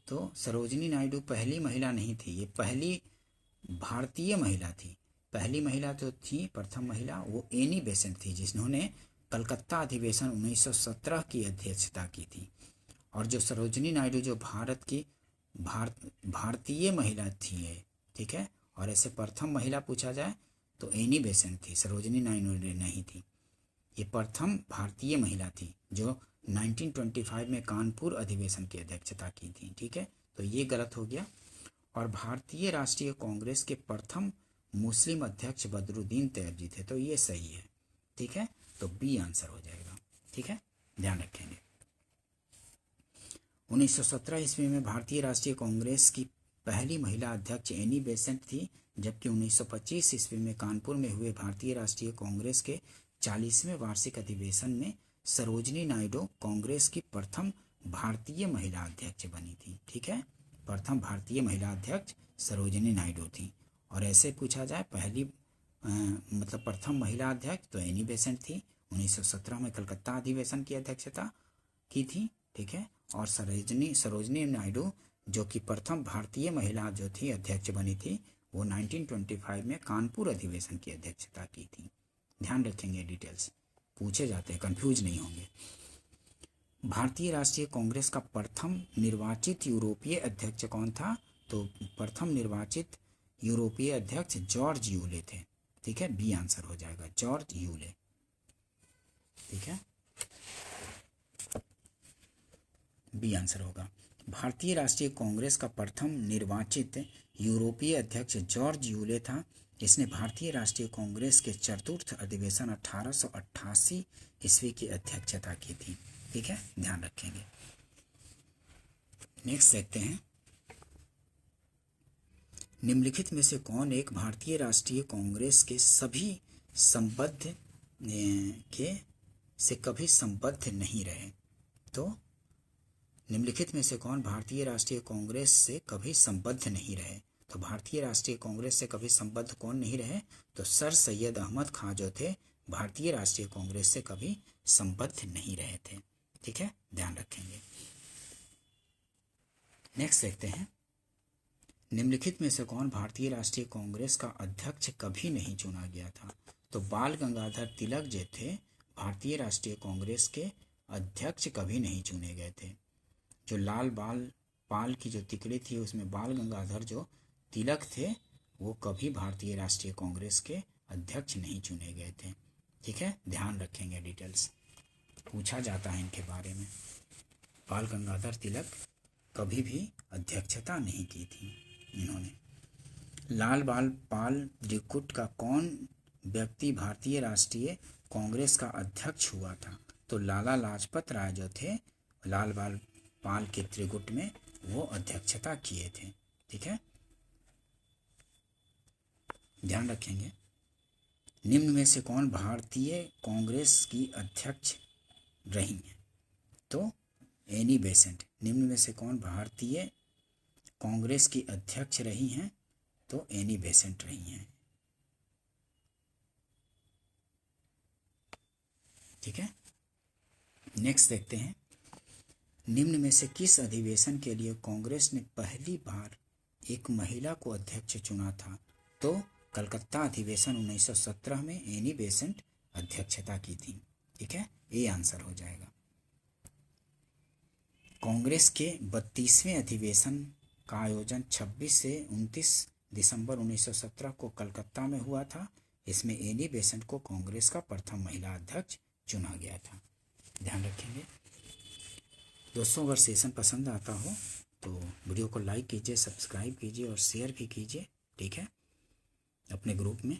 तो सरोजिनी नायडू पहली महिला नहीं थी, ये पहली भारतीय महिला थी। पहली महिला तो थी, प्रथम महिला वो एनी बेसेंट थी, जिन्होंने कलकत्ता अधिवेशन 1917 की अध्यक्षता की थी। और जो सरोजिनी नायडू जो भारत की भारतीय महिला थी। ठीक है, और ऐसे प्रथम महिला पूछा जाए तो एनी बेसेंट थी, सरोजिनी नायडू नहीं थी। ये प्रथम भारतीय महिला थी जो 1925 में कानपुर अधिवेशन की अध्यक्षता की थी। ठीक है, तो ये गलत हो गया। और भारतीय राष्ट्रीय कांग्रेस के प्रथम मुस्लिम अध्यक्ष बदरुद्दीन तैयबजी थे, तो ये सही है। ठीक है, तो बी आंसर हो जाएगा। ठीक है, ध्यान रखेंगे। 1917 ईस्वी में भारतीय राष्ट्रीय कांग्रेस की पहली महिला अध्यक्ष एनी बेसेंट थी, जबकि 1925 ईस्वी में कानपुर में हुए भारतीय राष्ट्रीय कांग्रेस के 40वें वार्षिक अधिवेशन में सरोजिनी नायडू कांग्रेस की प्रथम भारतीय महिला अध्यक्ष बनी थी। ठीक है, प्रथम भारतीय महिला अध्यक्ष सरोजिनी नायडू थी। और ऐसे पूछा जाए पहली मतलब प्रथम महिला अध्यक्ष तो एनी बेसेंट थी, 1917 में कलकत्ता अधिवेशन की अध्यक्षता की थी। ठीक है, और सरोजिनी नायडू जो कि प्रथम भारतीय महिला जो थी अध्यक्ष बनी थी, वो 1925 में कानपुर अधिवेशन की अध्यक्षता की थी। ध्यान रखेंगे, डिटेल्स पूछे जाते हैं, कंफ्यूज नहीं होंगे। भारतीय राष्ट्रीय कांग्रेस का प्रथम निर्वाचित यूरोपीय अध्यक्ष कौन था? तो प्रथम निर्वाचित यूरोपीय अध्यक्ष जॉर्ज यूले थे। ठीक है, बी आंसर हो जाएगा, जॉर्ज यूले। ठीक है, बी आंसर होगा। भारतीय राष्ट्रीय कांग्रेस का प्रथम निर्वाचित यूरोपीय अध्यक्ष जॉर्ज यूले था। इसने भारतीय राष्ट्रीय कांग्रेस के चतुर्थ अधिवेशन 1888 ईस्वी की अध्यक्षता की थी। ठीक है, ध्यान रखेंगे। नेक्स्ट देखते हैं, निम्नलिखित में से कौन एक भारतीय राष्ट्रीय कांग्रेस के सभी संबद्ध के से कभी संबद्ध नहीं रहे? तो निम्नलिखित में से कौन भारतीय राष्ट्रीय कांग्रेस से कभी संबद्ध नहीं रहे? तो भारतीय राष्ट्रीय कांग्रेस से कभी संबद्ध कौन नहीं रहे? तो सर सैयद अहमद खां जो थे भारतीय राष्ट्रीय कांग्रेस से कभी संबद्ध नहीं रहे थे। ठीक है, ध्यान रखेंगे। नेक्स्ट देखते हैं, निम्नलिखित में से कौन भारतीय राष्ट्रीय कांग्रेस का अध्यक्ष कभी नहीं चुना गया था? तो बाल गंगाधर तिलक जो थे भारतीय राष्ट्रीय कांग्रेस के अध्यक्ष कभी नहीं चुने गए थे। जो लाल बाल पाल की जो तिकड़ी थी उसमें बाल गंगाधर जो तिलक थे वो कभी भारतीय राष्ट्रीय कांग्रेस के अध्यक्ष नहीं चुने गए थे। ठीक है, ध्यान रखेंगे, डिटेल्स पूछा जाता है इनके बारे में। बाल गंगाधर तिलक कभी भी अध्यक्षता नहीं की थी इन्होंने। लाल बाल पाल त्रिकुट का कौन व्यक्ति भारतीय राष्ट्रीय कांग्रेस का अध्यक्ष हुआ था? तो लाला लाजपत राय जो थे लाल बाल पाल के त्रिकुट में वो अध्यक्षता किए थे। ठीक है, ध्यान रखेंगे। निम्न में से कौन भारतीय कांग्रेस की अध्यक्ष रही हैं? तो एनी बेसेंट। निम्न में से कौन भारतीय कांग्रेस की अध्यक्ष रही हैं? तो एनी बेसेंट रही हैं। ठीक है, नेक्स्ट देखते हैं, निम्न में से किस अधिवेशन के लिए कांग्रेस ने पहली बार एक महिला को अध्यक्ष चुना था? तो कलकत्ता अधिवेशन 1917 में एनी बेसेंट अध्यक्षता की थी। ठीक है, ये आंसर हो जाएगा। कांग्रेस के 32वें अधिवेशन का आयोजन 26 से 29 दिसंबर 1917 को कलकत्ता में हुआ था। इसमें एनी बेसेंट को कांग्रेस का प्रथम महिला अध्यक्ष चुना गया था। ध्यान रखेंगे। दोस्तों, अगर सेशन पसंद आता हो तो वीडियो को लाइक कीजिए, सब्सक्राइब कीजिए और शेयर भी कीजिए। ठीक है, अपने ग्रुप में।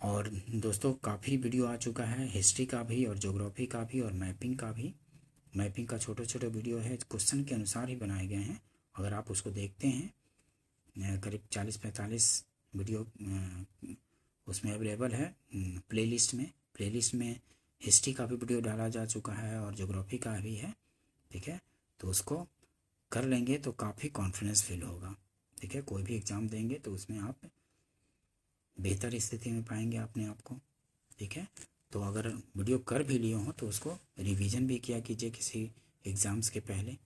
और दोस्तों, काफ़ी वीडियो आ चुका है हिस्ट्री का भी और ज्योग्राफी का भी और मैपिंग का भी। मैपिंग का छोटे छोटे वीडियो है, क्वेश्चन के अनुसार ही बनाए गए हैं। अगर आप उसको देखते हैं, करीब 40-45 वीडियो उसमें अवेलेबल है प्लेलिस्ट में हिस्ट्री का भी वीडियो डाला जा चुका है और ज्योग्राफी का भी है। ठीक है, तो उसको कर लेंगे तो काफ़ी कॉन्फिडेंस फील होगा। ठीक है, कोई भी एग्ज़ाम देंगे तो उसमें आप बेहतर स्थिति में पाएंगे अपने आप को। ठीक है, तो अगर वीडियो कर भी लिए हों तो उसको रिवीजन भी किया कीजिए। किसी एग्ज़ाम्स के पहले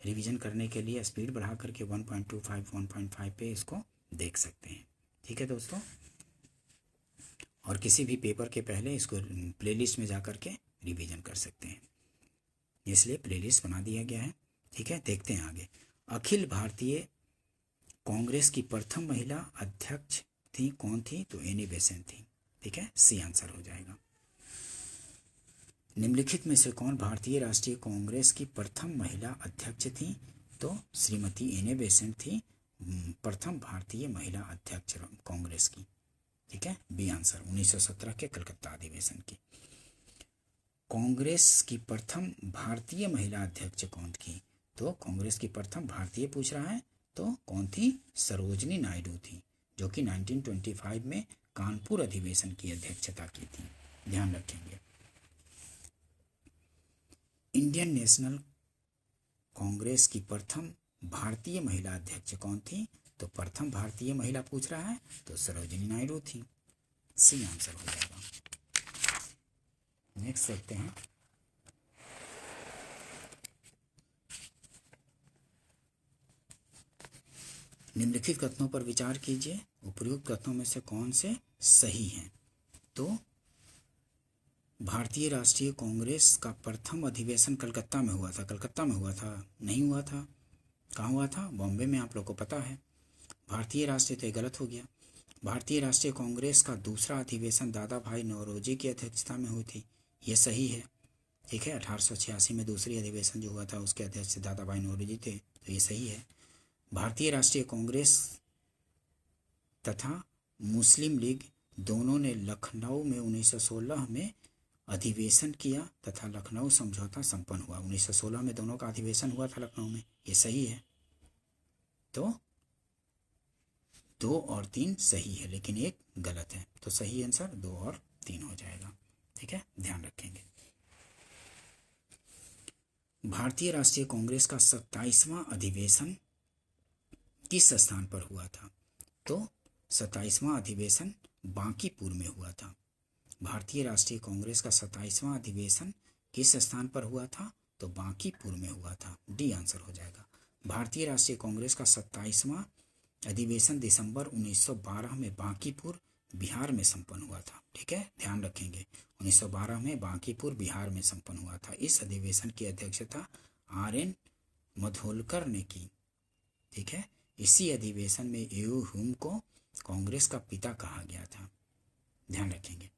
रिवीजन करने के लिए स्पीड बढ़ा करके 1.25 1.5 पे इसको देख सकते हैं। ठीक है दोस्तों, और किसी भी पेपर के पहले इसको प्लेलिस्ट में जा कर के रिवीजन कर सकते हैं, इसलिए प्लेलिस्ट बना दिया गया है। ठीक है, देखते हैं आगे। अखिल भारतीय कांग्रेस की प्रथम महिला अध्यक्ष थी कौन थी? तो एनी बेसेंट थी। ठीक है, सी आंसर हो जाएगा। निम्नलिखित में से कौन भारतीय राष्ट्रीय कांग्रेस की प्रथम महिला अध्यक्ष थी? तो श्रीमती एनी बेसेंट थी प्रथम भारतीय महिला अध्यक्ष कांग्रेस की। ठीक है, बी आंसर 1917 के कलकत्ता अधिवेशन की। कांग्रेस की प्रथम भारतीय महिला अध्यक्ष कौन थी? तो कांग्रेस की प्रथम भारतीय पूछ रहा है तो कौन थी? सरोजनी नायडू थी, जो कि 1925 में कानपुर अधिवेशन की अध्यक्षता की थी। ध्यान रखेंगे। इंडियन नेशनल कांग्रेस की प्रथम भारतीय महिला अध्यक्ष कौन थी? तो प्रथम भारतीय महिला पूछ रहा है तो सरोजिनी नायडू थी। सी आंसर हो जाएगा। नेक्स्ट देखते हैं, निम्नलिखित कथनों पर विचार कीजिए, उपयुक्त कथनों में से कौन से सही हैं? तो भारतीय राष्ट्रीय कांग्रेस का प्रथम अधिवेशन कलकत्ता में हुआ था। कलकत्ता में हुआ था? नहीं हुआ था। कहाँ हुआ था? बॉम्बे में, आप लोग को पता है। भारतीय राष्ट्रीय तो गलत हो गया। भारतीय राष्ट्रीय कांग्रेस का दूसरा अधिवेशन दादा भाई नौरोजी की अध्यक्षता में हुई थी, ये सही है। ठीक है, 1886 में दूसरी अधिवेशन जो हुआ था उसके अध्यक्ष दादा भाई नौरोजी थे, तो ये सही है। भारतीय राष्ट्रीय कांग्रेस तथा मुस्लिम लीग दोनों ने लखनऊ में 1916 में अधिवेशन किया तथा लखनऊ समझौता संपन्न हुआ। 1916 में दोनों का अधिवेशन हुआ था लखनऊ में, ये सही है। तो 2 और 3 सही है, लेकिन एक गलत है, तो सही आंसर 2 और 3 हो जाएगा। ठीक है, ध्यान रखेंगे। भारतीय राष्ट्रीय कांग्रेस का 27वां अधिवेशन किस स्थान पर हुआ था? तो 27वां अधिवेशन बांकीपुर में हुआ था। भारतीय राष्ट्रीय कांग्रेस का 27वां अधिवेशन किस स्थान पर हुआ था? तो बांकीपुर में हुआ था। डी आंसर हो जाएगा। भारतीय राष्ट्रीय कांग्रेस का 27वां अधिवेशन दिसंबर 1912 में बांकीपुर बिहार में संपन्न हुआ था। ठीक है, ध्यान रखेंगे, 1912 में बांकीपुर बिहार में संपन्न हुआ था। इस अधिवेशन की अध्यक्षता आर.एन. मधोलकर ने की। ठीक है, इसी अधिवेशन में ए.यू. ह्यूम को कांग्रेस का पिता कहा गया था। ध्यान रखेंगे।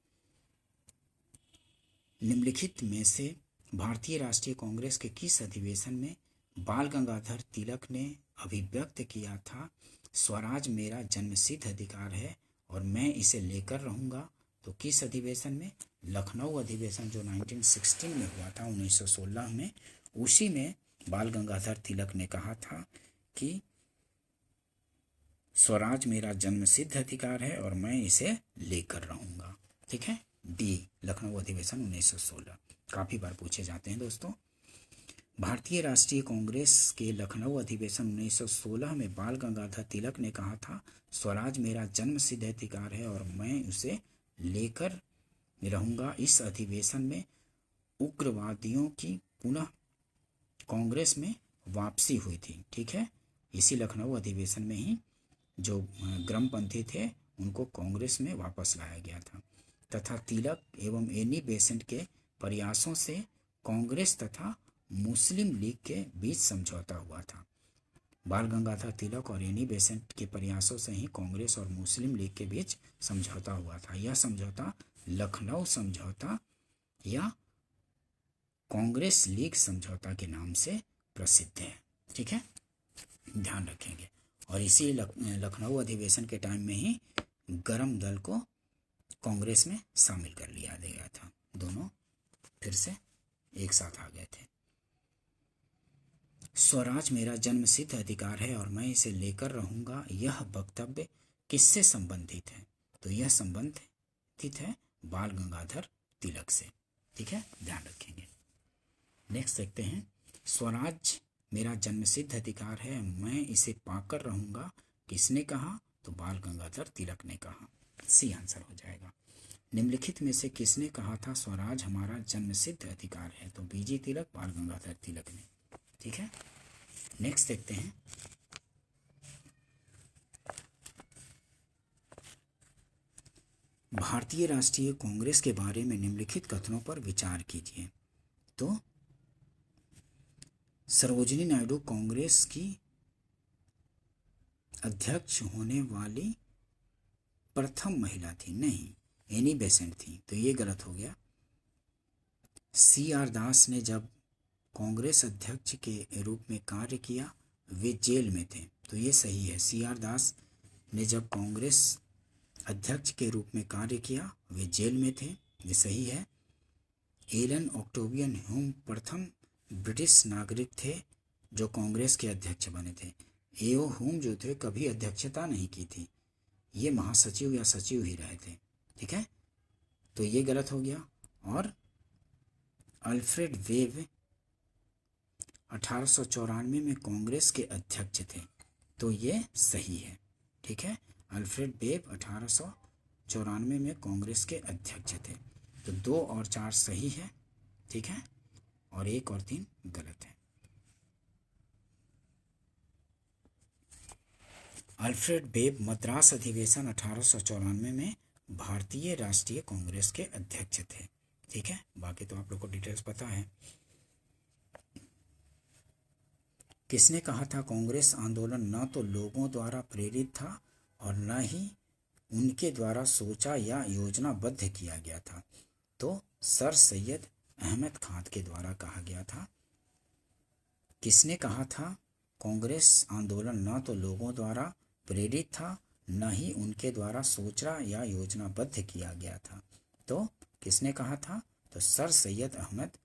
निम्नलिखित में से भारतीय राष्ट्रीय कांग्रेस के किस अधिवेशन में बाल गंगाधर तिलक ने अभिव्यक्त किया था स्वराज मेरा जन्मसिद्ध अधिकार है और मैं इसे लेकर रहूंगा? तो किस अधिवेशन में? लखनऊ अधिवेशन जो 1916 में हुआ था, 1916 में, उसी में बाल गंगाधर तिलक ने कहा था कि स्वराज मेरा जन्मसिद्ध अधिकार है और मैं इसे लेकर रहूंगा। ठीक है, डी लखनऊ अधिवेशन 1916 काफी बार पूछे जाते हैं दोस्तों। भारतीय राष्ट्रीय कांग्रेस के लखनऊ अधिवेशन 1916 में बाल गंगाधर तिलक ने कहा था स्वराज मेरा जन्मसिद्ध अधिकार है और मैं उसे लेकर रहूंगा। इस अधिवेशन में उग्रवादियों की पुनः कांग्रेस में वापसी हुई थी। ठीक है, इसी लखनऊ अधिवेशन में ही जो ग्रमपंथी थे उनको कांग्रेस में वापस लाया गया था तथा तिलक एवं एनी बेसेंट के प्रयासों से कांग्रेस तथा मुस्लिम लीग के बीच समझौता हुआ था। बाल गंगाधर तिलक और एनी बेसेंट के प्रयासों से ही कांग्रेस और मुस्लिम लीग के बीच समझौता हुआ था। यह समझौता लखनऊ समझौता या कांग्रेस लीग समझौता के नाम से प्रसिद्ध है। ठीक है, ध्यान रखेंगे। और इसी लखनऊ अधिवेशन के टाइम में ही गरम दल को कांग्रेस में शामिल कर लिया गया था। दोनों फिर से एक साथ आ गए थे। स्वराज मेरा जन्मसिद्ध अधिकार है और मैं इसे लेकर रहूंगा, यह वक्तव्य किससे संबंधित है? तो यह संबंधित है बाल गंगाधर तिलक से। ठीक है, ध्यान रखेंगे। नेक्स्ट देखते हैं, स्वराज मेरा जन्मसिद्ध अधिकार है, मैं इसे पाकर रहूंगा, किसने कहा? तो बाल गंगाधर तिलक ने कहा। सी आंसर हो जाएगा। निम्नलिखित में से किसने कहा था स्वराज हमारा जन्मसिद्ध अधिकार है? तो बीजी तिलक, बाल गंगाधर तिलक ने। ठीक है, नेक्स्ट देखते हैं, भारतीय राष्ट्रीय कांग्रेस के बारे में निम्नलिखित कथनों पर विचार कीजिए। तो सरोजिनी नायडू कांग्रेस की अध्यक्ष होने वाली प्रथम महिला थी? नहीं, एनी बेसेंट थी, तो ये गलत हो गया। सी.आर. दास ने जब कांग्रेस अध्यक्ष के रूप में कार्य किया वे जेल में थे, तो ये सही है। सी.आर. दास ने जब कांग्रेस अध्यक्ष के रूप में कार्य किया वे जेल में थे, ये सही है। एलन ऑक्टेवियन ह्यूम प्रथम ब्रिटिश नागरिक थे जो कांग्रेस के अध्यक्ष बने थे। ए.ओ. ह्यूम जो थे कभी अध्यक्षता नहीं की थी, ये महासचिव या सचिव ही रहे थे। ठीक है, तो ये गलत हो गया। और अल्फ्रेड वेब 1894 में कांग्रेस के अध्यक्ष थे, तो ये सही है। ठीक है, अल्फ्रेड वेब 1894 में कांग्रेस के अध्यक्ष थे, तो 2 और 4 सही है। ठीक है, और 1 और 3 गलत है। अल्फ्रेड वेब मद्रास अधिवेशन 1894 में भारतीय राष्ट्रीय कांग्रेस के अध्यक्ष थे। ठीक है, बाकी तो आप लोग को डिटेल्स पता है। किसने कहा था कांग्रेस आंदोलन न तो लोगों द्वारा प्रेरित था और न ही उनके द्वारा सोचा या योजनाबद्ध किया गया था? तो सर सैयद अहमद खान के द्वारा कहा गया था। किसने कहा था कांग्रेस आंदोलन न तो लोगों द्वारा प्रेरित था न ही उनके द्वारा सोचा या योजनाबद्ध किया गया था? तो किसने कहा था? तो सर सैयद अहमद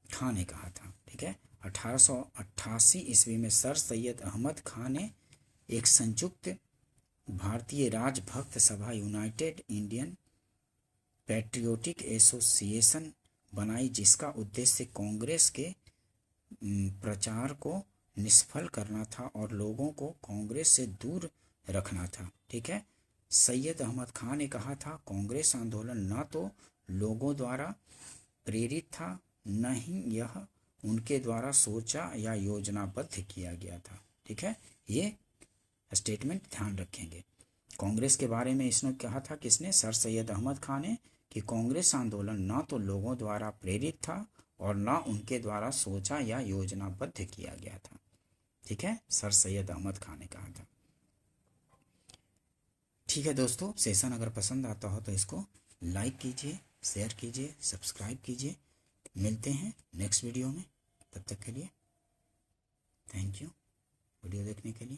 खान ने कहा था। ठीक है, 1888 ईस्वी में सर सैयद अहमद खान ने एक संयुक्त भारतीय राजभक्त सभा यूनाइटेड इंडियन पैट्रियोटिक एसोसिएशन बनाई जिसका उद्देश्य कांग्रेस के प्रचार को निष्फल करना था और लोगों को कांग्रेस से दूर रखना था। ठीक है। सैयद अहमद खान ने कहा था कांग्रेस आंदोलन न तो लोगों द्वारा प्रेरित था, न ही यह उनके द्वारा सोचा या योजनाबद्ध किया गया था। ठीक है, ये स्टेटमेंट ध्यान रखेंगे। कांग्रेस के बारे में इसने कहा था, किसने? सर सैयद अहमद खान ने, कि कांग्रेस आंदोलन न तो लोगों द्वारा प्रेरित था और न उनके द्वारा सोचा या योजनाबद्ध किया गया था। ठीक है, सर सैयद अहमद खान ने कहा था। ठीक है दोस्तों, सेशन अगर पसंद आता हो तो इसको लाइक कीजिए, शेयर कीजिए, सब्सक्राइब कीजिए। मिलते हैं नेक्स्ट वीडियो में, तब तक के लिए थैंक यू वीडियो देखने के लिए।